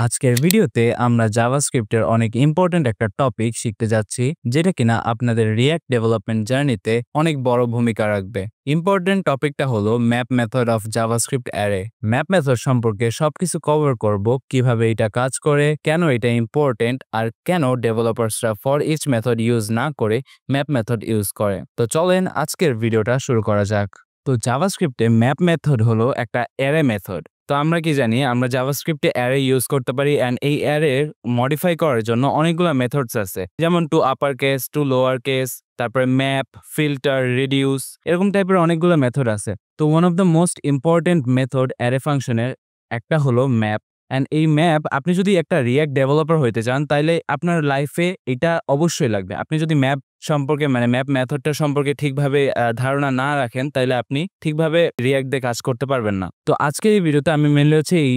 আজকের ভিডিওতে আমরা জাভাস্ক্রিপ্টের অনেক ইম্পর্ট্যান্ট একটা টপিক শিখতে যাচ্ছি, যেটা কিনা আপনাদের রিঅ্যাক্ট ডেভেলপমেন্ট জার্নিতে অনেক বড় ভূমিকা রাখবে। ইম্পর্ট্যান্ট টপিকটা হলো map method of JavaScript array. Map method সম্পর্কে সবকিছু কভার করব, কিভাবে এটা কাজ করে, কেন এটা ইম্পর্ট্যান্ট, আর কেন ডেভেলপার্সরা ফর ইচ মেথড ইউজ না করে ম্যাপ মেথড ইউজ করে। তো চলেন আজকের ভিডিওটা শুরু করা যাক। তো জাভাস্ক্রিপ্টে ম্যাপ মেথড হলো একটা অ্যারে মেথড। তো আমরা কি জানি, আমরা জাভাস্ক্রিপ্টে অ্যারে ইউজ করতে পারি অ্যান্ড এই অ্যারে মডিফাই করার জন্য অনেকগুলো মেথডস আছে, যেমন to upper case, to lower case, তারপরে ম্যাপ, ফিল্টার, রিডিউস, এরকম টাইপের অনেকগুলো মেথড আছে। তো one of the most important method array ফাংশনের একটা হলো ম্যাপ। অ্যান্ড এই ম্যাপ, আপনি যদি একটা রিঅ্যাক্ট ডেভেলপার হইতে চান তাহলে আপনার লাইফে এটা অবশ্যই লাগবে। আপনি যদি ম্যাপ সম্পর্কে ম্যাপ মেথডটা সম্পর্কে ঠিকভাবে ধারণা না রাখেন, তাহলে আপনি ঠিকভাবে রিঅ্যাক্ট দিয়ে কাজ করতে পারবেন না। তো আজকের এই ভিডিওতে আমি মেনলি হচ্ছে এই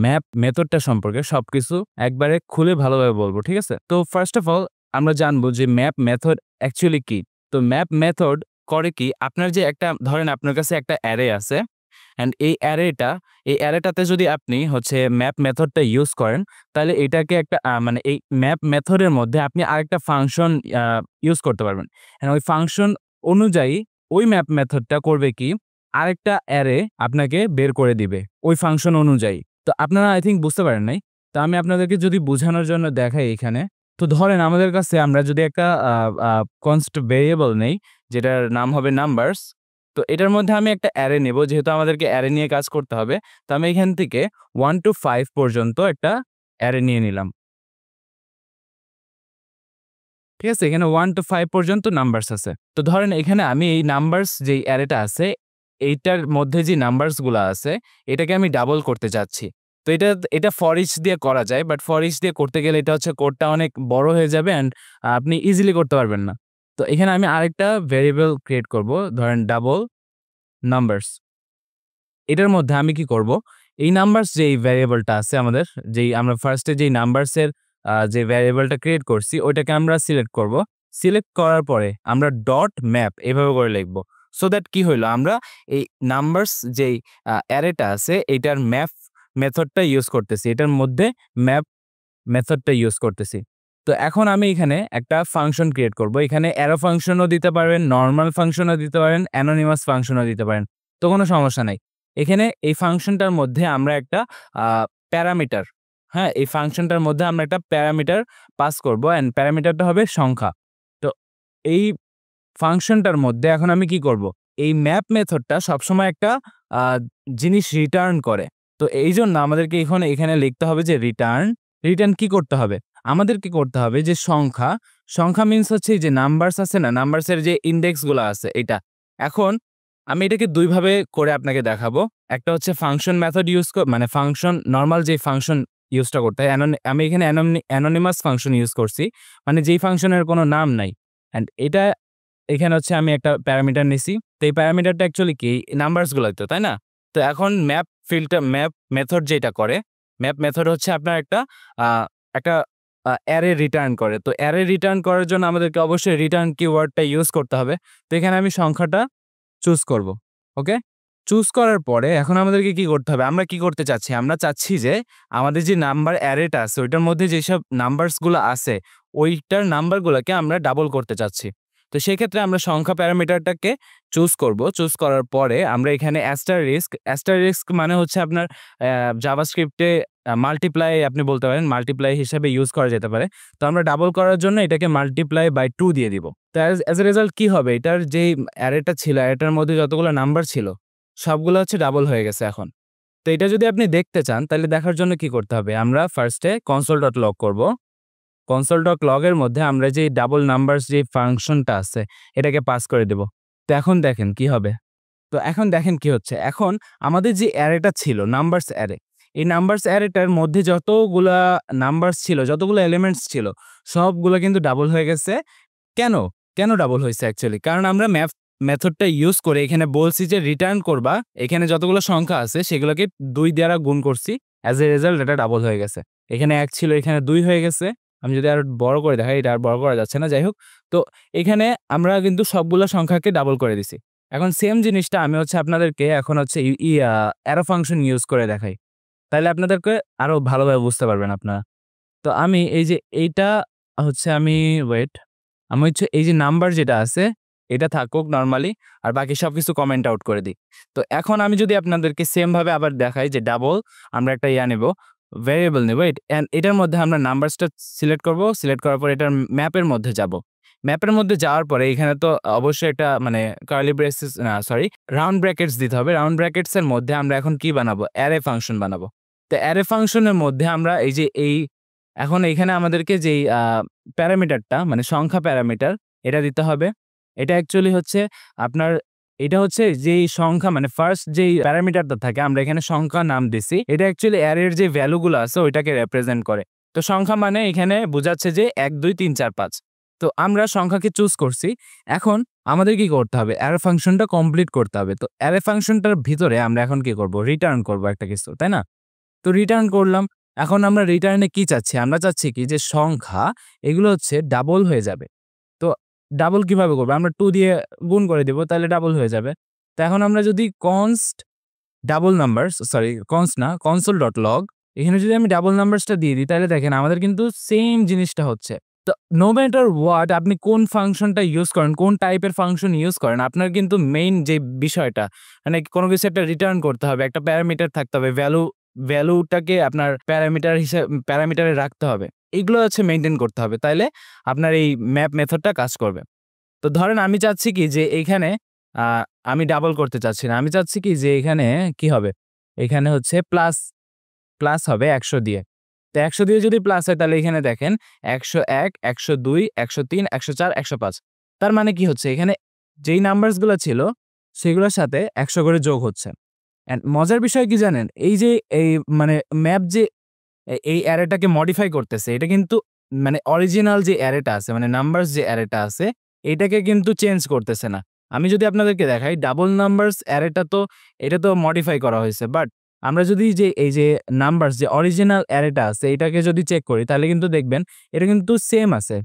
ম্যাপ মেথডটা সম্পর্কে সবকিছু একবারে খুলে ভালোভাবে বলবো, ঠিক আছে? তো ফার্স্ট অফ অল আমরা জানবো যে ম্যাপ মেথড অ্যাকচুয়ালি কি। তো ম্যাপ মেথড করে কি, আপনার যে একটা ধরেন আপনার কাছে একটা অ্যারে আছে, অ্যান্ড এই অ্যারেটাতে যদি আপনি হচ্ছে ম্যাপ মেথডটা ইউজ করেন, তাহলে এটাকে একটা মানে এই ম্যাপ মেথডের মধ্যে আপনি আরেকটা ফাংশন ইউজ করতে পারবেন। ওই ফাংশন অনুযায়ী ওই ম্যাপ মেথডটা করবে কি, আরেকটা অ্যারে আপনাকে বের করে দিবে ওই ফাংশন অনুযায়ী। তো আপনারা আই থিঙ্ক বুঝতে পারেন নাই। তো আমি আপনাদেরকে যদি বোঝানোর জন্য দেখাই এখানে। তো ধরেন আমাদের কাছে আমরা যদি একটা কনস্ট ভেরিয়েবল নেই, যেটার নাম হবে নাম্বারস। তো এটার মধ্যে আমি একটা অ্যারে নেব, যেহেতু আমাদেরকে অ্যারে নিয়ে কাজ করতে হবে। তো আমি এখান থেকে 1 to 5 পর্যন্ত একটা অ্যারে নিয়ে নিলাম। ঠিক আছে? এখানে 1 to 5 পর্যন্ত নাম্বারস আছে। তো ধরেন এখানে আমি এই নাম্বারস যেই অ্যারেটা আছে, এইটার মধ্যে যে নাম্বারস গুলা আছে, এটাকে আমি ডাবল করতে চাচ্ছি। তো এটা ফর ইচ দিয়ে করা যায়, বাট ফর ইচ দিয়ে করতে গেলে এটা হচ্ছে কোডটা অনেক বড় হয়ে যাবে অ্যান্ড আপনি ইজিলি করতে পারবেন না। তো এখানে আমি আরেকটা ভেরিয়েবল ক্রিয়েট করব, ধরেন ডাবল নাম্বারস। এটার মধ্যে আমি কি করব, এই নাম্বারস যেই ভ্যারিয়েবলটা আছে আমাদের, যেই আমরা ফার্স্টে যেই নাম্বারসের যে ভ্যারিয়েবলটা ক্রিয়েট করছি, ওইটাকে আমরা সিলেক্ট করব। সিলেক্ট করার পরে আমরা ডট ম্যাপ এভাবে করে লিখব। সো দ্যাট কি হইলো, আমরা এই নাম্বারস যেই অ্যারেটা আছে এইটার ম্যাপ মেথডটা ইউজ করতেছি, এটার মধ্যে ম্যাপ মেথডটা ইউজ করতেছি। তো এখন আমি এখানে একটা ফাংশন ক্রিয়েট করব। এখানে অ্যারো ফাংশনও দিতে পারবেন, নরমাল ফাংশনও দিতে পারেন, অ্যানোনিমাস ফাংশনও দিতে পারেন। তো কোনো সমস্যা নাই। এখানে এই ফাংশনটার মধ্যে আমরা একটা প্যারামিটার, হ্যাঁ, এই ফাংশনটার মধ্যে আমরা একটা প্যারামিটার পাস করব অ্যান্ড প্যারামিটারটা হবে সংখ্যা। তো এই ফাংশনটার মধ্যে এখন আমি কি করব, এই ম্যাপ মেথডটা সবসময় একটা আ জিনিস রিটার্ন করে। তো এইজন্য আমাদেরকে এখানে লিখতে হবে যে রিটার্ন কি করতে হবে? আমাদের কি করতে হবে যে সংখ্যা মিনস হচ্ছে এই যে নাম্বারস আছে না? নাম্বারসের যে ইনডেক্স গুলা আছে এইটা। এখন আমি এটাকে ২ ভাবে করে আপনাকে দেখাবো। একটা হচ্ছে ফাংশন মেথড মানে ফাংশন নরমাল যে ফাংশন ইউজটা করতে হয়। আমি এখানে অ্যানোনিমাস ফাংশন ইউজ করছি। মানে যেই ফাংশনের কোনো নাম নাই। অ্যান্ড এটা এখানে হচ্ছে আমি একটা প্যারামিটার নিছি। তো এই প্যারামিটারটা অ্যাকচুয়ালি কি? নাম্বারস গুলাই তো, তাই না? তো এখন ম্যাপ মেথড যেটা করে, ম্যাপ মেথড হচ্ছে আপনার আ একটা অ্যারে রিটার্ন করে। তো অ্যারে রিটার্ন করার জন্য আমাদেরকে অবশ্যই রিটার্ন কিওয়ার্ডটা ইউজ করতে হবে। তো এখানে আমি সংখ্যাটা চুজ করব। ওকে? চুজ করার পরে এখন আমাদেরকে কি করতে হবে? আমরা কি করতে চাচ্ছি? আমরা চাচ্ছি যে আমাদের যে নাম্বার অ্যারেটা আছে ওইটার মধ্যে যেসব নাম্বারস গুলা আছে, ওইটার নাম্বারগুলাকে আমরা ডাবল করতে চাচ্ছি। তো সেক্ষেত্রে আমরা সংখ্যা প্যারামিটারটাকে চুজ করব। চুজ করার পরে আমরা এখানে অ্যাস্টারিস্ক মানে হচ্ছে আপনার জাভাস্ক্রিপ্টে মাল্টিপ্লাই আপনি বলতে পারেন, মাল্টিপ্লাই হিসেবে ইউজ করা যেতে পারে। তো আমরা ডাবল করার জন্য এটাকে মাল্টিপ্লাই বাই 2 দিয়ে দিব। তো অ্যাজ এ রেজাল্ট কি হবে? এটার যেই অ্যারেটা ছিল, অ্যারেটার মধ্যে যতগুলো নাম্বার ছিল, সবগুলো হচ্ছে ডাবল হয়ে গেছে এখন। তো এটা যদি আপনি দেখতে চান, তাহলে দেখার জন্য কি করতে হবে? আমরা ফার্স্টে console.log করব। console.log এর মধ্যে আমরা যে ডাবল নাম্বারস যে ফাংশনটা আছে, এটাকে পাস করে দেব। তো এখন দেখেন কি হবে? তো এখন দেখেন কি হচ্ছে? এখন আমাদের যে অ্যারেটা ছিল, নাম্বারস অ্যারে, এই নাম্বারস অ্যারেটার মধ্যে যতগুলা নাম্বারস ছিল, যতগুলো এলিমেন্টস ছিল, সবগুলা কিন্তু ডাবল হয়ে গেছে। কেন? কেন ডাবল হইছে অ্যাকচুয়ালি? কারণ আমরা ম্যাপ মেথডটা ইউজ করে এখানে বলছি যে রিটার্ন করবা। এখানে যতগুলো সংখ্যা আছে সেগুলোকে ২ দ্বারা গুণ করছি। অ্যাজ এ রেজাল্ট এটা ডাবল হয়ে গেছে। এখানে ১ ছিল, এখানে ২ হয়ে গেছে। আমি যদি আরো বড় করে দেখাই, এটা আর বড় করা যাচ্ছে না। যাই হোক, তো এখানে আমরা কিন্তু সবগুলা সংখ্যাকে ডাবল করে দিছি। এখন সেম জিনিসটা আমি হচ্ছে আপনাদেরকে এখন হচ্ছে অ্যারো ফাংশন ইউজ করে দেখাই। তাইলে আপনাদেরকে আরো ভালোভাবে বুঝতে পারবেন আপনারা। তো আমি এই যে এইটা হচ্ছে আমি ওয়েট আমি হচ্ছে এই যে নাম্বার যেটা আছে এটা থাকুক নরমালি আর বাকি সবকিছু কমেন্ট আউট করে দিই। তো এখন আমি যদি আপনাদেরকে সেম ভাবে আবার দেখাই যে ডাবল আমরা একটা নেব, ভেরিয়েবল নেব এন্ড এটার মধ্যে আমরা নাম্বারসটা সিলেক্ট করব। সিলেক্ট করার পর এটার ম্যাপের মধ্যে যাব। ম্যাপের মধ্যে যাওয়ার পরে এখানে তো অবশ্যই একটা মানে কার্লি ব্রেসেস না সরি রাউন্ড ব্র্যাকেটস দিতে হবে। রাউন্ড ব্র্যাকেটস এর মধ্যে আমরা এখন কি বানাবো? অ্যারে ফাংশন বানাবো। তো অ্যারে ফাংশনের মধ্যে আমরা এই যে এখন এইখানে আমাদেরকে যেই প্যারামিটারটা মানে সংখ্যা প্যারামিটার এটা দিতে হবে। এটা অ্যাকচুয়ালি হচ্ছে আপনার এটা হচ্ছে যেই সংখ্যা মানে ফার্স্ট যেই প্যারামিটারটা থাকে আমরা এখানে সংখ্যা নাম দিছি। এটা অ্যাকচুয়ালি অ্যারের যে ভ্যালুগুলো আছে ওইটাকে রিপ্রেজেন্ট করে। তো সংখ্যা মানে এখানে বোঝাচ্ছে যে ১, ২, ৩, ৪, ৫। তো আমরা সংখ্যাকে চুজ করছি। এখন আমাদের কি করতে হবে? অ্যারে ফাংশনটা কমপ্লিট করতে হবে। তো অ্যারে ফাংশনটার ভিতরে আমরা এখন কি করব? রিটার্ন করব একটা কিছু, তাই না? তো রিটার্ন করলাম। এখন আমরা রিটার্নে কি চাচ্ছি? আমরা চাচ্ছি কি যে সংখ্যা এগুলো হচ্ছে ডাবল হয়ে যাবে। তো ডাবল কিভাবে করব? আমরা 2 দিয়ে গুণ করে দিব তাহলে ডাবল হয়ে যাবে। তো এখন আমরা যদি const double numbers sorry const না console.log এখানে যদি আমি ডাবল নাম্বারসটা দিয়ে দিই তাহলে দেখেন আমাদের কিন্তু সেম জিনিসটা হচ্ছে। তো নো ম্যাটার হোয়াট আপনি কোন ফাংশনটা ইউজ করেন, কোন টাইপের ফাংশন ইউজ করেন, আপনার কিন্তু মেইন যে বিষয়টা মানে কোনো কিছু একটা রিটার্ন করতে হবে, একটা প্যারামিটার থাকতে হবে, ভ্যালুটাকে আপনার প্যারামিটারে রাখতে হবে। এগুলো হচ্ছে মেইনটেইন করতে হবে। তাইলে আপনার এই ম্যাপ মেথডটা কাজ করবে। তো ধরেন আমি চাচ্ছি কি যে এইখানে আ আমি ডাবল করতে চাচ্ছি না। আমি চাচ্ছি কি যে এখানে কি হবে? এখানে হচ্ছে প্লাস হবে ১০০ দিয়ে। তো ১০০ দিয়ে যদি প্লাস হয় তাহলে এখানে দেখেন ১০১, ১০২, ১০৩, ১০৪, ১০৫। তার মানে কি হচ্ছে? এখানে যেই নাম্বারস গুলা ছিল সেগুলোর সাথে ১০০ করে যোগ হচ্ছে। অ্যান্ড মজার বিষয় কি জানেন? এই যে এই মানে ম্যাপ যে এই অ্যারেটাকে মডিফাই করতেছে এটা কিন্তু মানে অরিজিনাল যে অ্যারেটা আছে মানে নাম্বারস যে অ্যারেটা আছে এটাকে কিন্তু চেঞ্জ করতেছে না। আমি যদি আপনাদেরকে দেখাই ডাবল নাম্বারস অ্যারেটা তো এটা তো মডিফাই করা হয়েছে। বাট আমরা যদি যে এই যে নাম্বারস যে অরিজিনাল অ্যারেটা আছে এটাকে যদি চেক করি তাহলে কিন্তু দেখবেন এটা কিন্তু সেম আছে।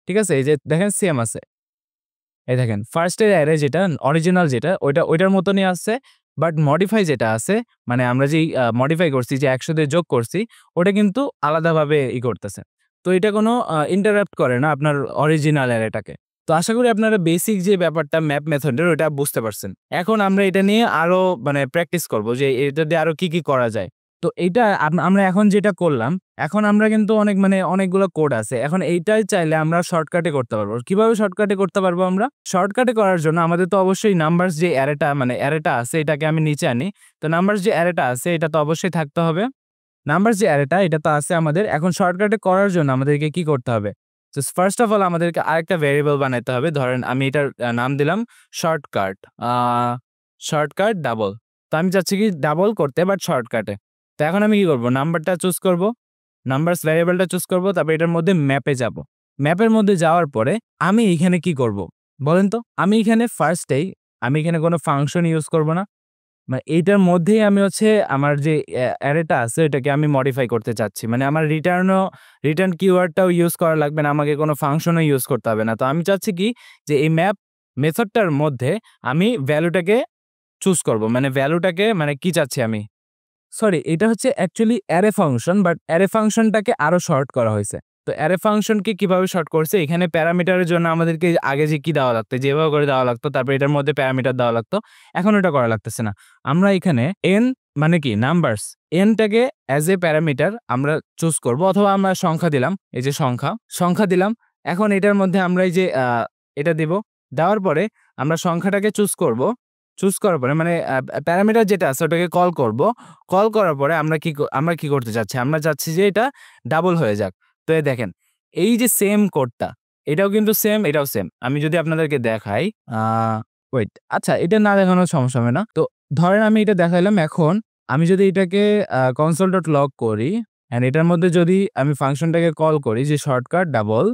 ঠিক আছে? এই যে দেখেন সেম আছে। এই দেখেন ফার্স্ট এর অ্যারে যেটা অরিজিনাল যেটা ওইটার মতনই আছে। বাট মডিফাই যেটা আছে মানে আমরা যেই মডিফাই করছি যে ১০০ দিয়ে যোগ করছি ওটা কিন্তু আলাদাভাবে করতেছে। তো এটা কোনো ইন্টারাপ্ট করে না আপনার অরিজিনাল অ্যারেটাকে। তো আশা করি আপনারা বেসিক যে ব্যাপারটা ম্যাপ মেথডের ওটা বুঝতে পারছেন। এখন আমরা এটা নিয়ে আরো মানে প্র্যাকটিস করব যে এটা দিয়ে আরো কি করা যায়। তো এইটা আমরা এখন যেটা করলাম, এখন আমরা কিন্তু অনেকগুলো কোড আছে। এখন এইটাই চাইলে আমরা শর্টকাটে করতে পারবো। কিভাবে শর্টকাটে করতে পারবো আমরা? শর্টকাটে করার জন্য আমাদের তো অবশ্যই নাম্বারস যে অ্যারেটা আছে এটাকে আমি নিচে আনি। তো নাম্বারস যে অ্যারেটা আছে এটা তো অবশ্যই থাকতে হবে। নাম্বারস যে অ্যারেটা এটা তো আছে আমাদের। এখন শর্টকাটে করার জন্য আমাদেরকে কি করতে হবে? জাস্ট ফার্স্ট অফ অল আমাদেরকে আরেকটা ভেরিয়েবল বানাইতে হবে। ধরেন আমি এটার নাম দিলাম শর্টকাট। আ শর্টকাট ডাবল। তো আমি চাচ্ছি কি ডাবল করতে বাট শর্টকাটে। তো এখন আমি কি করব? নাম্বারটা চুজ করব। নাম্বারস ভেরিয়েবলটা চুজ করব। তারপর এটার মধ্যে ম্যাপে যাব। ম্যাপের মধ্যে যাওয়ার পরে আমি এখানে কি করব? বলেন তো? আমি এখানে ফার্স্টেই আমি এখানে কোনো ফাংশন ইউজ করব না। মানে এইটার মধ্যেই আমি হচ্ছে আমার যে অ্যারেটা আছে এটাকে আমি মডিফাই করতে চাচ্ছি। মানে আমার রিটার্ন কিওয়ার্ডটাও ইউজ করা লাগবে না। আমাকে কোনো ফাংশনও ইউজ করতে হবে না। তো আমি চাচ্ছি কি যে এই ম্যাপ মেথডটার মধ্যে আমি ভ্যালুটাকে চুজ করব। মানে ভ্যালুটাকে মানে কি চাচ্ছি আমি? সরি এটা হচ্ছে actually array function but array ফাংশনটাকে আরো শর্ট করা হইছে। তো অ্যারে ফাংশনকে কিভাবে শর্ট করছে? এখানে প্যারামিটারের জন্য আমাদেরকে আগে যে কি দেওয়া লাগতো, যেভাবে করে দেওয়া লাগতো তারপর এটার মধ্যে প্যারামিটার দেওয়া লাগতো। এখন ওটা করা লাগতেছে না। আমরা এখানে n মানে কি নাম্বারস n টাকে অ্যাজ এ প্যারামিটার আমরা চুজ করব অথবা আমরা সংখ্যা দিলাম। এই যে সংখ্যা দিলাম। এখন এটার মধ্যে আমরা এই যে এটা দিব। দেওয়ার পরে আমরা সংখ্যাটাকে চুজ করব। চুজ করার পরে মানে প্যারামিটার যেটা আছে ওটাকে কল করব। কল করার পরে আমরা কি করতে চাচ্ছি? আমরা চাচ্ছি যে এটা ডাবল হয়ে যাক। তো এই দেখেন, এই যে সেম কোডটা, এটাও কিন্তু সেম, এটাও সেম। আমি যদি আপনাদেরকে দেখাই, আ ওয়েট আচ্ছা এটা না দেখানোর সমস্যা হবে না। তো ধরেন আমি এটা দেখাইলাম এখন আমি যদি এটাকে console.log করি অ্যান্ড এটার মধ্যে যদি আমি ফাংশনটাকে কল করি যে শর্টকাট ডাবল,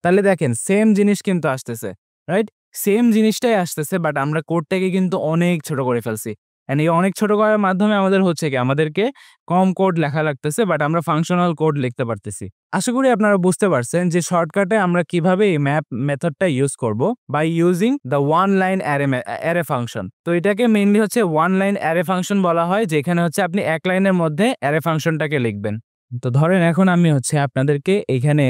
তাহলে দেখেন সেম জিনিস কিন্তু আসতেছে, রাইট? সেম জিনিসটাই আসতেছে বাট আমরা কোডটাকে কিন্তু অনেক ছোট করে ফেলছি। এন্ড এই অনেক ছোট করার মাধ্যমে আমাদের হচ্ছে কি আমাদেরকে কম কোড লেখা লাগতেছে, বাট আমরা ফাংশনাল কোড লিখতে পারতেছি। আশা করি আপনারা বুঝতে পারছেন যে শর্টকাটে আমরা কিভাবে এই ম্যাপ মেথডটা ইউজ করব by using the one line array function. তো এটাকে মেইনলি হচ্ছে ওয়ান লাইন অ্যারে ফাংশন বলা হয়, যেখানে হচ্ছে আপনি এক লাইনের মধ্যে অ্যারে ফাংশনটাকে লিখবেন। তো ধরেন এখন আমি হচ্ছে আপনাদেরকে এখানে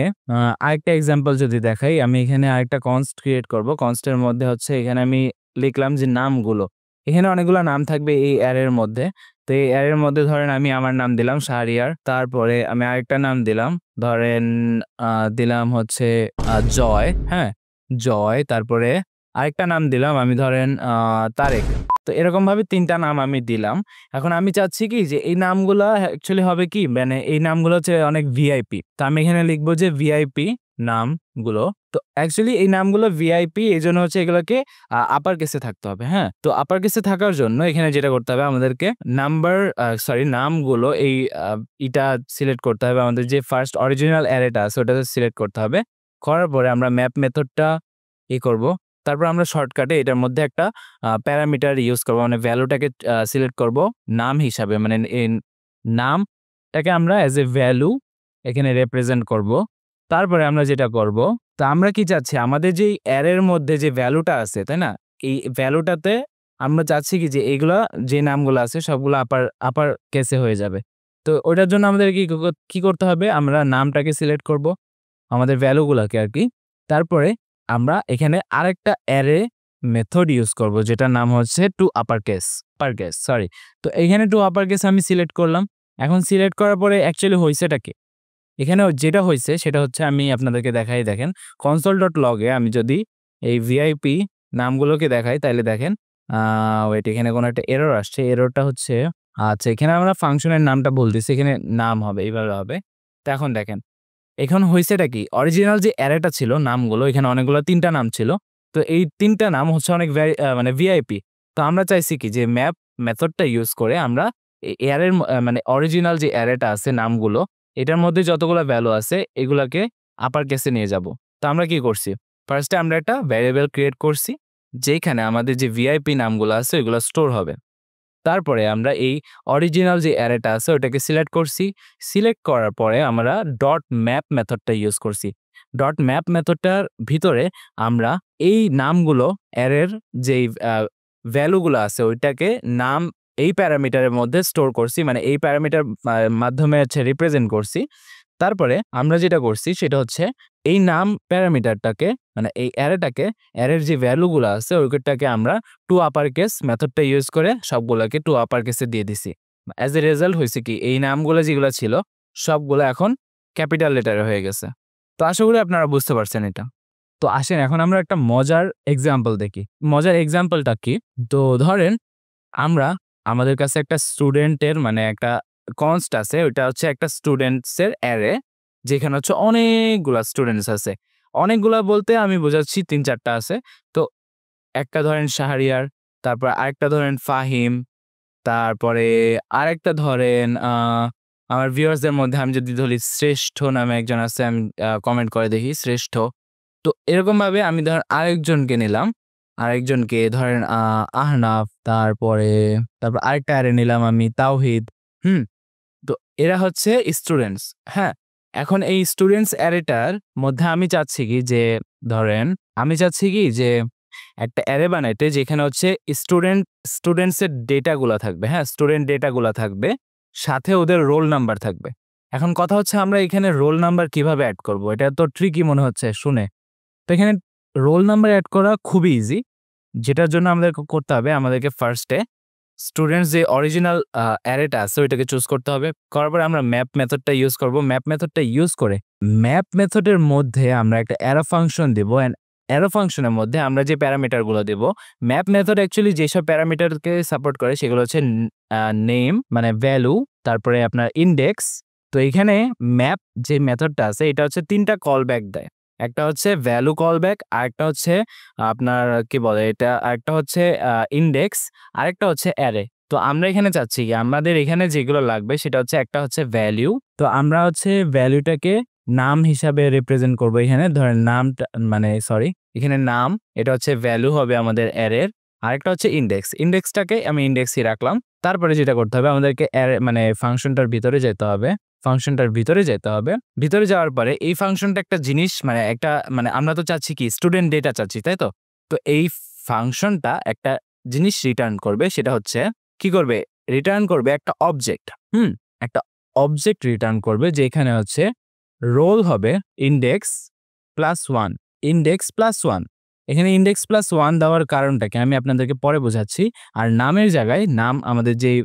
আরেকটা এক্সাম্পল যদি দেখাই, আমি এখানে আরেকটা কনস্ট ক্রিয়েট করব। কনস্টের মধ্যে হচ্ছে এখানে আমি লিখলাম যে নামগুলো, এখানে অনেকগুলো নাম থাকবে এই অ্যারের মধ্যে। তো এই অ্যারের মধ্যে ধরেন আমি আমার নাম দিলাম শাহরিয়ার, তারপরে আমি আরেকটা নাম দিলাম, ধরেন দিলাম হচ্ছে জয়, হ্যাঁ জয়, তারপরে আরেকটা নাম দিলাম আমি ধরেন তারেক। তো এরকম ভাবে ৩টা নাম আমি দিলাম। এখন আমি চাচ্ছি কি যে এই নামগুলা অ্যাকচুয়ালি হবে কি, মানে এই নামগুলো হচ্ছে অনেক ভিআইপি। তো আমি এখানে লিখবো যে ভিআইপি নামগুলো। তো অ্যাকচুয়ালি এই নামগুলো ভিআইপি, এই জন্য হচ্ছে এগুলোকে আপার কেসে থাকতে হবে। হ্যাঁ, তো আপার কেসে থাকার জন্য এখানে যেটা করতে হবে আমাদেরকে নামগুলো এই এটা সিলেক্ট করতে হবে, আমাদের যে ফার্স্ট অরিজিনাল অ্যারেটা আছে ওটা সিলেক্ট করতে হবে। করার পরে আমরা ম্যাপ মেথডটা করব। তারপর আমরা শর্টকাটে এটার মধ্যে একটা প্যারামিটার ইউজ করব, মানে ভ্যালুটাকে সিলেক্ট করব নাম হিসাবে, মানে এই নামটাকে আমরা অ্যাজ এ ভ্যালু এখানে রিপ্রেজেন্ট করব। তারপরে আমরা যেটা করব, তো আমরা কি চাচ্ছি আমাদের যে অ্যারের মধ্যে যে ভ্যালুটা আছে, তাই না, এই ভ্যালুটাতে আমরা চাচ্ছি কি যে এগুলা যে নামগুলো আছে সবগুলো আপার কেসে হয়ে যাবে। তো ওটার জন্য আমাদের কি করতে হবে, আমরা নামটাকে সিলেক্ট করব, আমাদের ভ্যালুগুলোকে আর কি। তারপরে আমরা এখানে আরেকটা অ্যারে মেথড ইউজ করব, যেটার নাম হচ্ছে টু আপার কেস সরি। তো এখানে টু আপার কেস আমি সিলেক্ট করলাম। এখন সিলেক্ট করার পরে অ্যাকচুয়ালি হয়েছেটা কি, এখানে যেটা হয়েছে সেটা হচ্ছে আমি আপনাদেরকে দেখাই। দেখেন console.log-এ আমি যদি এই ভিআইপি নামগুলোকে দেখাই তাহলে দেখেন ওয়েট, এখানে কোনো একটা এরর আসছে। এররটা হচ্ছে আচ্ছা, এখানে আমরা ফাংশনের নামটা বলতেছি, এখানে নাম হবে এইভাবে হবে। তো এখন দেখেন এখন হইছেটা কি, অরিজিনাল যে অ্যারেটা ছিল নামগুলো, এখানে অনেকগুলো ৩টা নাম ছিল। তো এই ৩টা নাম হচ্ছে অনেক মানে ভিআইপি। তো আমরা চাইছি কি যে ম্যাপ মেথডটা ইউজ করে আমরা অ্যারের মানে অরিজিনাল যে অ্যারেটা আছে নামগুলো, এটার মধ্যে যতগুলো ভ্যালু আছে এগুলাকে আপার কেসে নিয়ে যাব। তো আমরা কি করছি, ফার্স্টে আমরা একটা ভ্যারিয়েবল ক্রিয়েট করছি যেখানে আমাদের যে ভিআইপি নামগুলো আছে ওইগুলো স্টোর হবে। তারপরে আমরা এই অরিজিনাল যে অ্যারেটা আছে ওটাকে সিলেক্ট করছি। সিলেক্ট করার পরে আমরা ডট ম্যাপ মেথডটা ইউজ করছি। ডট ম্যাপ মেথডটার ভিতরে আমরা এই নামগুলো অ্যারের যেই ভ্যালুগুলো আছে ওইটাকে নাম এই প্যারামিটারের মধ্যে স্টোর করছি, মানে এই প্যারামিটার মাধ্যমে হচ্ছে রিপ্রেজেন্ট করছি। তারপরে আমরা যেটা করছি সেটা হচ্ছে এই নাম প্যারামিটারটাকে, মানে এই অ্যারের যে ভ্যালুগুলো আছে ওইটাকে আমরা টু আপার কেস মেথডটা ইউজ করে সবগুলোকে টু আপার কেসে দিয়ে দিছি। অ্যাজ এ রেজাল্ট হয়েছে কি এই নামগুলো যেগুলো ছিল সবগুলো এখন ক্যাপিটাল লেটারে হয়ে গেছে। তো আশা করি আপনারা বুঝতে পারছেন এটা। তো আসেন এখন আমরা একটা মজার এক্সাম্পল দেখি। মজার এক্সাম্পলটা কি, তো ধরেন আমাদের কাছে একটা স্টুডেন্টের মানে একটা কনস্ট আছে, ওইটা হচ্ছে একটা স্টুডেন্টসের অ্যারে, যেখানে হচ্ছে অনেকগুলা স্টুডেন্টস আছে। অনেকগুলা বলতে আমি বোঝাচ্ছি ৩-৪টা আছে। তো একটা ধরেন শাহরিয়ার, তারপর আরেকটা ধরেন ফাহিম, তারপরে আরেকটা ধরেন আমার ভিউয়ার্সদের মধ্যে আমি যদি ধরি শ্রেষ্ঠ নামে একজন আছে, আমি কমেন্ট করে দেখি শ্রেষ্ঠ। তো এরকমভাবে আমি ধরেন আরেকজনকে নিলাম, আরেকজনকে ধরেন আহনাফ, তারপর আরেকটা অ্যারে নিলাম আমি তাওহিদ। তো এরা হচ্ছে স্টুডেন্টস। হ্যাঁ, এখন এই স্টুডেন্টস অ্যারেটার মধ্যে আমি চাচ্ছি কি যে ধরেন আমি চাচ্ছি কি যে একটা অ্যারে বানাইতে যেখানে হচ্ছে স্টুডেন্টসের ডেটাগুলা থাকবে। হ্যাঁ, স্টুডেন্ট ডেটাগুলা থাকবে, সাথে ওদের রোল নাম্বার থাকবে। এখন কথা হচ্ছে আমরা এখানে রোল নাম্বার কিভাবে অ্যাড করব, এটা তো ট্রিকি মনে হচ্ছে শুনে। তো এখানে রোল নাম্বার অ্যাড করা খুবই ইজি, যেটার জন্য আমাদেরকে করতে হবে আমাদেরকে ফার্স্টে স্টুডেন্টস যে অরিজিনাল অ্যারেটা আছে ওইটাকে চুজ করতে হবে। করার পরে আমরা ম্যাপ মেথডটা ইউজ করব। ম্যাপ মেথডটা ইউজ করে ম্যাপ মেথডের মধ্যে আমরা একটা অ্যারো ফাংশন দেব, এন্ড অ্যারো ফাংশনের মধ্যে আমরা যে প্যারামিটারগুলো দেব, ম্যাপ মেথড অ্যাকচুয়ালি যেসব প্যারামিটারকে সাপোর্ট করে সেগুলো হচ্ছে নেম মানে ভ্যালু, তারপরে আপনার ইন্ডেক্স। তো এখানে ম্যাপ যে মেথডটা আছে এটা হচ্ছে 3টা কল ব্যাক দেয়। একটা হচ্ছে ভ্যালু কল ব্যাক, আরেকটা হচ্ছে আপনার কি বলে এটা, আরেকটা হচ্ছে ইন্ডেক্স, আরেকটা হচ্ছে অ্যারে। তো আমরা এখানে চাচ্ছি কি আমাদের এখানে যেগুলো লাগবে সেটা হচ্ছে একটা হচ্ছে ভ্যালু। তো আমরা হচ্ছে ভ্যালুটাকে নাম হিসাবে রিপ্রেজেন্ট করব। এখানে ধরেন নামটা মানে সরি এখানে নাম, এটা হচ্ছে ভ্যালু হবে আমাদের অ্যারের। আরেকটা হচ্ছে ইনডেক্স। ইনডেক্সটাকে আমি ইনডেক্সই রাখলাম। তারপরে যেটা করতে হবে আমাদেরকে মানে ফাংশনটার ভিতরে যেতে হবে। ফাংশনটার ভিতরে যেতে হবে। ভিতরে যাওয়ার পরে এই ফাংশনটা একটা জিনিস মানে একটা মানে আমরা তো চাচ্ছি কি স্টুডেন্ট ডেটা চাচ্ছি, তাই তো? তো এই ফাংশনটা একটা জিনিস রিটার্ন করবে, সেটা হচ্ছে কি করবে? রিটার্ন করবে একটা অবজেক্ট। একটা অবজেক্ট রিটার্ন করবে যেখানে হচ্ছে রোল হবে ইনডেক্স প্লাস 1, ইনডেক্স প্লাস 1। এখানে ইনডেক্স প্লাস 1 দেওয়ার কারণটাকে আমি আপনাদেরকে পরে বোঝাচ্ছি। আর নামের জায়গায় নাম আমাদের যেই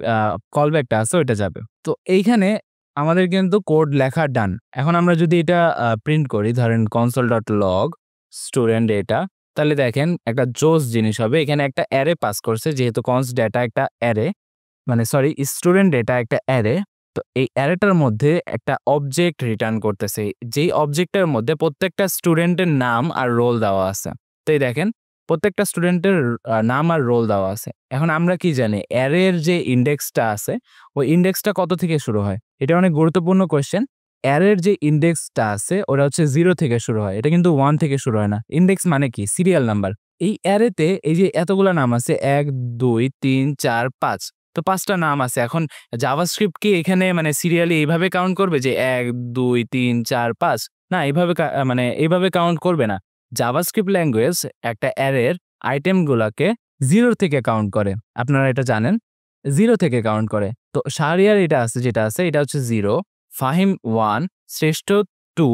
কলব্যাকটা আছে ওইটা যাবে। তো এইখানে আমাদের কিন্তু কোড লেখা ডান। এখন আমরা যদি এটা প্রিন্ট করি, ধরেন console.log স্টুডেন্ট ডেটা, তাহলে দেখেন একটা জোস জিনিস হবে। এখানে একটা অ্যারে পাস করছে, যেহেতু const ডেটা একটা অ্যারে, মানে সরি স্টুডেন্ট ডেটা একটা অ্যারে। তো এই অ্যারেটার মধ্যে একটা অবজেক্ট রিটার্ন করতেছে, যেই অবজেক্টের মধ্যে প্রত্যেকটা স্টুডেন্টের নাম আর রোল দেওয়া আছে। তো এই দেখেন প্রত্যেকটা স্টুডেন্টের নাম আর রোল দেওয়া আছে। এখন আমরা কি জানি অ্যারের যে ইন্ডেক্সটা আছে ওই ইন্ডেক্সটা কত থেকে শুরু হয়? এটা অনেক গুরুত্বপূর্ণ কোয়েশ্চেন। অ্যারের যে ইন্ডেক্সটা আছে ওটা হচ্ছে 0 থেকে শুরু হয়, এটা কিন্তু 1 থেকে শুরু হয় না। ইন্ডেক্স মানে কি? Serial number. এই অ্যারেতে এই যে এতগুলা নাম আছে ১, ২, ৩, ৪, ৫, তো ৫ টা নাম আছে। এখন জাভাস্ক্রিপ্ট কি এখানে মানে সিরিয়ালি এইভাবে কাউন্ট করবে যে ১, ২, ৩, ৪, ৫? না, এইভাবে মানে এইভাবে কাউন্ট করবে না। জাভাস্ক্রিপ্ট ল্যাঙ্গুয়েজ একটা অ্যারের আইটেমগুলাকে 0 থেকে কাউন্ট করে। আপনারা এটা জানেন। 0 থেকে কাউন্ট করে। তো শাহরিয়ার এটা আছে, যেটা আছে এটা হচ্ছে 0, ফাহিম 1, শ্রেষ্ঠ 2,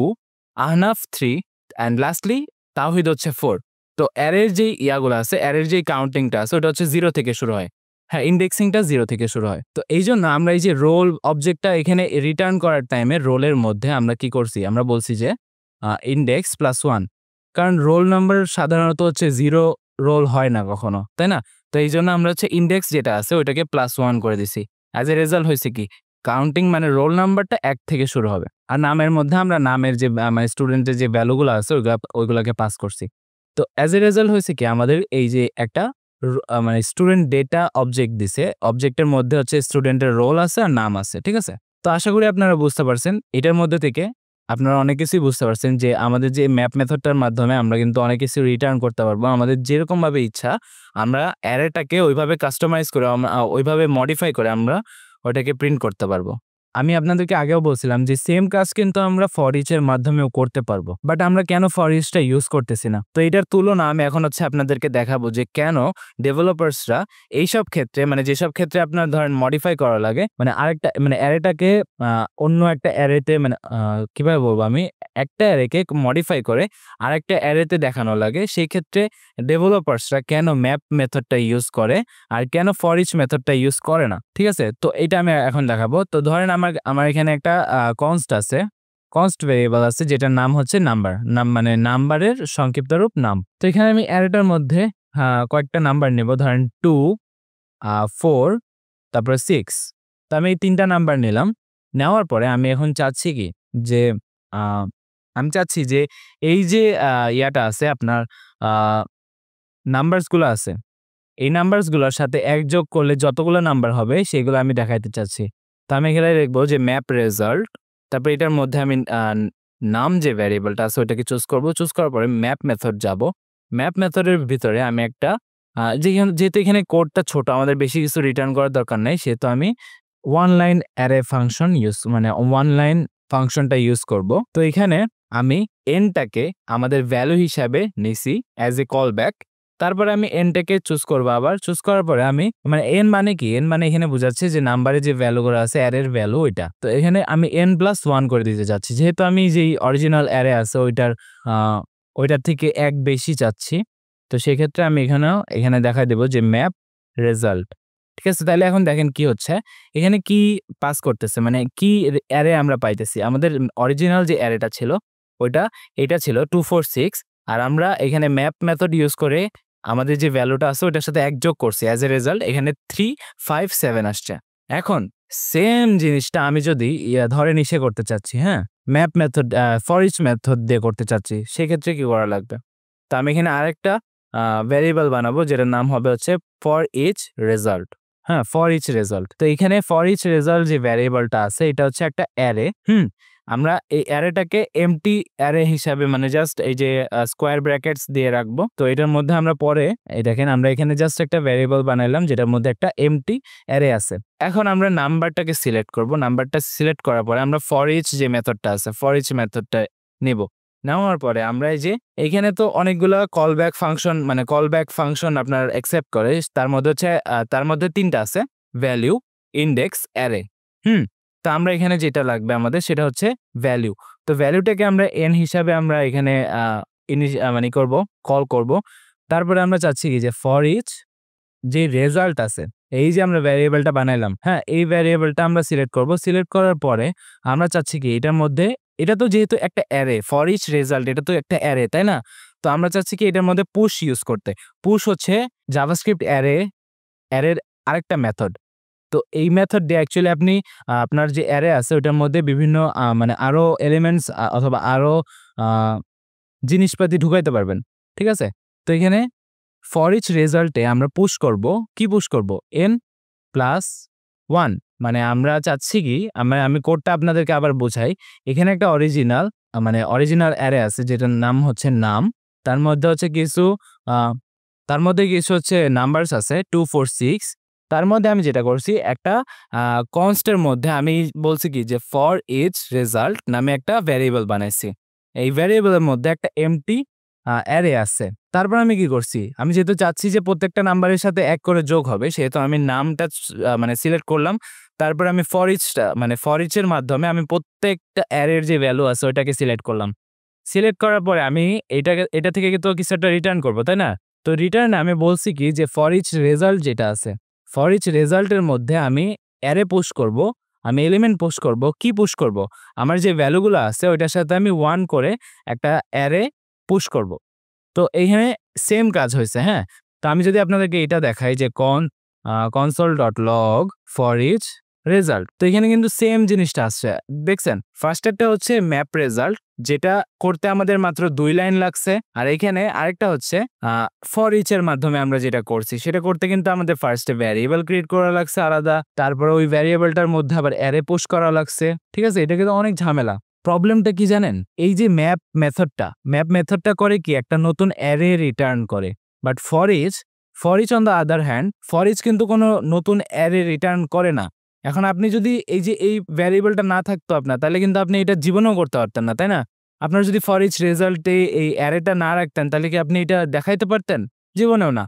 আহনাফ 3 অ্যান্ড লাস্টলি তাওহিদ হচ্ছে 4। তো অ্যারের যেই ইয়াগুলো আছে, অ্যারের যেই কাউন্টিংটা আছে ওটা হচ্ছে 0 থেকে শুরু হয়। হ্যাঁ, ইন্ডেক্সিংটা 0 থেকে শুরু হয়। তো এইজন্য আমরা এই যে রোল অবজেক্টটা এখানে রিটার্ন করার টাইমে রোলের মধ্যে আমরা কি করছি? আমরা বলছি যে ইনডেক্স প্লাস 1। কারণ রোল নাম্বার সাধারণত হচ্ছে 0 রোল হয় না কখনো, তাই না? তো এইজন্য আমরা হচ্ছে ইনডেক্স যেটা আছে ওইটাকে +1 করে দিছি। অ্যাজ এ রেজাল্ট হইছে কি? কাউন্টিং মানে রোল নাম্বারটা ১ থেকে শুরু হবে। আর নামের মধ্যে আমরা নামের যে মানে স্টুডেন্টের যে ভ্যালুগুলো আছে ওইগুলাকে পাস করছি। তো অ্যাজ এ রেজাল্ট হইছে কি? আমাদের এই যে একটা মানে স্টুডেন্ট ডেটা অবজেক্ট দিছে। অবজেক্টের মধ্যে হচ্ছে স্টুডেন্টের রোল আছে আর নাম আছে। ঠিক আছে? তো আশা করি আপনারা বুঝতে পারছেন। এটার মধ্যে থেকে আপনারা অনেক কিছুই বুঝতে পারছেন যে আমাদের যে ম্যাপ মেথডটার মাধ্যমে আমরা কিন্তু অনেক কিছু রিটার্ন করতে পারবো। আমাদের যেরকমভাবে ইচ্ছা আমরা অ্যারেটাকে ওইভাবে কাস্টমাইজ করে ওইভাবে মডিফাই করে আমরা ওটাকে প্রিন্ট করতে পারবো। আমি আপনাদেরকে আগেও বলছিলাম যে সেম কাজ কিন্তু আমরা ফর ইচ এর মাধ্যমেও করতে পারবো। বাট আমরা কেন ফর ইচটা ইউজ করতেছি না? তো এটার তুলনা আমি এখন হচ্ছে আপনাদেরকে দেখাবো যে কেন ডেভেলপার্সরা এইসব ক্ষেত্রে মানে যেসব ক্ষেত্রে আপনার ধরেন মডিফাই করা লাগে, মানে আরেকটা মানে অ্যারেটাকে অন্য একটা অ্যারেতে মানে কিভাবে বলবো আমি? একটা অ্যারেকে মডিফাই করে আরেকটা অ্যারেতে দেখানো লাগে। সেই ক্ষেত্রে ডেভেলপার্সরা কেন ম্যাপ মেথডটা ইউজ করে আর কেন ফর ইচ মেথডটা ইউজ করে না? ঠিক আছে? তো এটা আমি এখন দেখাবো। তো ধরেন আমার এখানে একটা কনস্ট আছে। কনস্ট ভেরিয়েবল আছে যেটার নাম হচ্ছে নাম্বার। নাম মানে নাম্বারের সংক্ষিপ্ত রূপ নাম। তো এখানে আমি অ্যারেটার মধ্যে কয়েকটা নাম্বার নেব। ধরেন 2, 4, তারপরে 6। তো আমি এই ৩ টা নাম্বার নিলাম। নেওয়ার পরে আমি এখন চাচ্ছি কি যে আ আমি চাচ্ছি যে এই যে ইয়াটা আছে আপনার আ নাম্বারস গুলো আছে। এই নাম্বারস গুলোর সাথে ১ যোগ করলে যতগুলো নাম্বার হবে সেগুলো আমি দেখাইতে চাচ্ছি। তো আমি এখানে লিখবো যে ম্যাপ রেজাল্ট, তারপরে এটার মধ্যে আমি নাম যে ভ্যারিয়েবলটা আছে ওটাকে চুজ করব। চুজ করার পরে ম্যাপ মেথড যাব। ম্যাপ মেথডের ভিতরে আমি একটা যেহেতু এখানে কোডটা ছোট আমাদের বেশি কিছু রিটার্ন করার দরকার নাই, সেহেতু আমি ওয়ান লাইন অ্যারে ফাংশন মানে ওয়ান লাইন ফাংশনটা ইউজ করব। তো এখানে আমি এনটাকে আমাদের ভ্যালু হিসাবে নিছি অ্যাজ এ কল ব্যাক। তারপরে আমি এনটাকে চুজ করবো আবার। চুজ করার পরে আমি মানে এন মানে কি? এন মানে এখানে বোঝাচ্ছে যে নাম্বারে যে ভ্যালুগুলো আছে অ্যারের ভ্যালু ওইটা। তো এখানে আমি n+1 করে দিতে যাচ্ছি। যেহেতু আমি যেই অরিজিনাল অ্যারে আছে ওইটার থেকে ১ বেশি চাচ্ছি। তো সেক্ষেত্রে আমি এখানে দেখাই দেব যে ম্যাপ রেজাল্ট। ঠিক আছে? তাহলে এখন দেখেন কি হচ্ছে। এখানে কি পাস করতেছে মানে কি অ্যারে আমরা পাইতেছি। আমাদের অরিজিনাল যে অ্যারেটা ছিল এটা ছিল 2, 4, 6 আর আমরা এখানে ম্যাপ মেথড ইউজ করে আমাদের যে ভ্যালুটা আছে ওটার সাথে ১ যোগ করছি। অ্যাজ এ রেজাল্ট এখানে 3, 5, 7 আসছে। এখন সেম জিনিসটা আমি যদি ধরেন ইসে করতে চাচ্ছি, হ্যাঁ? Map method for each method দিয়ে করতে চাচ্ছি, সেক্ষেত্রে কি করা লাগবে? তো আমি এখানে আরেকটা ভ্যারিয়েবল বানাবো যেটার নাম হবে হচ্ছে ফর ইচ রেজাল্ট। হ্যাঁ, ফর ইচ রেজাল্ট। তো এখানে ফর ইচ রেজাল্ট যে ভ্যারিয়েবলটা আছে এটা হচ্ছে একটা অ্যারে। আমরা এই অ্যারেটাকে এমটি অ্যারে হিসাবে মানে জাস্ট এই যে স্কোয়ার ব্র্যাকেটস দিয়ে রাখবো। তো এটার মধ্যে আমরা পরে এই দেখেন আমরা এখানে জাস্ট একটা ভ্যারিয়েবল বানাইলাম যেটার মধ্যে একটা এমটি অ্যারে আছে। এখন আমরা নাম্বারটাকে সিলেক্ট করব। নাম্বারটা সিলেক্ট করার পরে আমরা ফর ইচ যে মেথডটা আছে ফর ইচ মেথডটা নেব। নেওয়ার পরে আমরা এই যে এইখানে তো অনেকগুলো কলব্যাক ফাংশন মানে কলব্যাক ফাংশন আপনার অ্যাকসেপ্ট করে। তার মধ্যে হচ্ছে তার মধ্যে 3টা আছে ভ্যালু, ইন্ডেক্স, অ্যারে। তো আমরা এখানে যেটা লাগবে আমাদের সেটা হচ্ছে ভ্যালু। তো ভ্যালুটাকে আমরা n হিসাবে আমরা এখানে মানে করব, কল করব। তারপরে আমরা চাচ্ছি কি যে ফর ইচ যে রেজাল্ট আছে এই যে আমরা ভ্যারিয়েবলটা বানাইলাম, হ্যাঁ এই ভ্যারিয়েবলটা আমরা সিলেক্ট করব। সিলেক্ট করার পরে আমরা চাচ্ছি কি এটার মধ্যে এটা তো যেহেতু একটা অ্যারে ফর ইচ রেজাল্ট এটা তো একটা অ্যারে তাই না? তো আমরা চাচ্ছি কি এটার মধ্যে পুশ ইউজ করতে। পুশ হচ্ছে জাভাস্ক্রিপ্ট অ্যারের আরেকটা মেথড। তো এই মেথড দিয়ে অ্যাকচুয়ালি আপনি আপনার যে অ্যারে আছে ওটার মধ্যে বিভিন্ন মানে আরো এলিমেন্টস অথবা আরো জিনিসপাতি ঢুকাইতে পারবেন। ঠিক আছে? তো এখানে ফর ইচ রেজাল্টে আমরা পুশ করব, কি পুশ করব? n + 1 মানে আমরা চাচ্ছি কি আমি কোডটা আপনাদেরকে আবার বোঝাই। এখানে একটা অরিজিনাল অ্যারে আছে যেটার নাম হচ্ছে নাম। তার মধ্যে হচ্ছে কিছু হচ্ছে নাম্বারস আছে 2 4 6। তার মধ্যে আমি যেটা করছি একটা কনস্টের মধ্যে আমি বলছি কি যে ফর ইচ রেজাল্ট নামে একটা ভ্যারিয়েবল বানাইছি। এই ভ্যারিয়েবলের মধ্যে একটা এমটি অ্যারে আছে। তারপর আমি কি করছি? আমি যেহেতু চাচ্ছি যে প্রত্যেকটা নাম্বারের সাথে 1 করে যোগ হবে সেহেতু আমি নামটা মানে সিলেক্ট করলাম। তারপর আমি ফর ইচ এর মাধ্যমে আমি প্রত্যেকটা অ্যারের যে ভ্যালু আছে ওইটাকে সিলেক্ট করলাম। সিলেক্ট করার পরে আমি এটা থেকে কিন্তু কিছু একটা রিটার্ন করব, তাই না? তো রিটার্ন আমি বলছি কি যে ফর ইচ রেজাল্ট যেটা আছে, ফর ইচ রেজাল্টের মধ্যে আমি অ্যারে পুশ করব, আমি এলিমেন্ট পুশ করব। কি পুশ করব? আমার যে ভ্যালুগুলো আছে ওইটার সাথে আমি 1 করে একটা অ্যারে পুশ করব। তো এইখানে সেম কাজ হইছে, হ্যাঁ? তো আমি যদি আপনাদেরকে এটা দেখাই যে console.log for each রেজাল্ট। তো এখানে কিন্তু সেম জিনিসটা আসছে। দেখছেন? ফার্স্টেরটা হচ্ছে ম্যাপ রেজাল্ট যেটা করতে আমাদের মাত্র 2 লাইন লাগছে। আর এখানে আরেকটা হচ্ছে ফর ইচ এর মাধ্যমে আমরা যেটা করছি সেটা করতে কিন্তু আমাদের ফার্স্টে ভ্যারিয়েবল ক্রিয়েট করা লাগছে আলাদা। তারপরে ওই ভ্যারিয়েবলটার মধ্যে আবার অ্যারে পুশ করা লাগছে। ঠিক আছে? এটা কিন্তু অনেক ঝামেলা। প্রবলেমটা কি জানেন? এই যে ম্যাপ মেথডটা করে কি একটা নতুন অ্যারে রিটার্ন করে। But for each on the other hand for each কিন্তু কোনো নতুন অ্যারে রিটার্ন করে না। এখন আপনি যদি এই যে এই ভ্যারিয়েবলটা না থাকতো আপনার তাহলে কিন্তু আপনি এটা জীবনেও করতে পারতেন না, তাই না? আপনার যদি ফর ইচ রেজাল্টে এই অ্যারেটা না রাখতেন তাহলে কি আপনি এটা দেখাইতে পারতেন? জীবনেও না।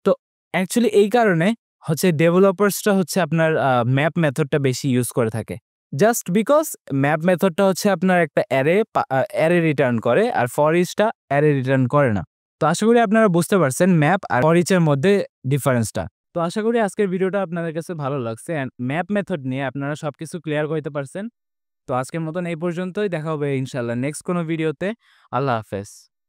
তো অ্যাকচুয়ালি এই কারণে হচ্ছে ডেভেলপার্সরা হচ্ছে আপনার ম্যাপ মেথডটা বেশি ইউজ করে থাকে। জাস্ট বিকজ ম্যাপ মেথডটা হচ্ছে আপনার একটা অ্যারে রিটার্ন করে আর ফর ইচটা অ্যারে রিটার্ন করে না। তো আশা করি আপনারা বুঝতে পারছেন ম্যাপ আর ফর ইচের মধ্যে ডিফারেন্সটা। তো আশা করি আজকের ভিডিওটা আপনাদের কাছে ভালো লাগছে এন্ড ম্যাপ মেথড নিয়ে আপনারা সবকিছু ক্লিয়ার করতে পারছেন। তো আজকের মতন এই পর্যন্তই, দেখা হবে ইনশাআল্লাহ নেক্সট কোনো ভিডিওতে। আল্লাহ হাফেজ।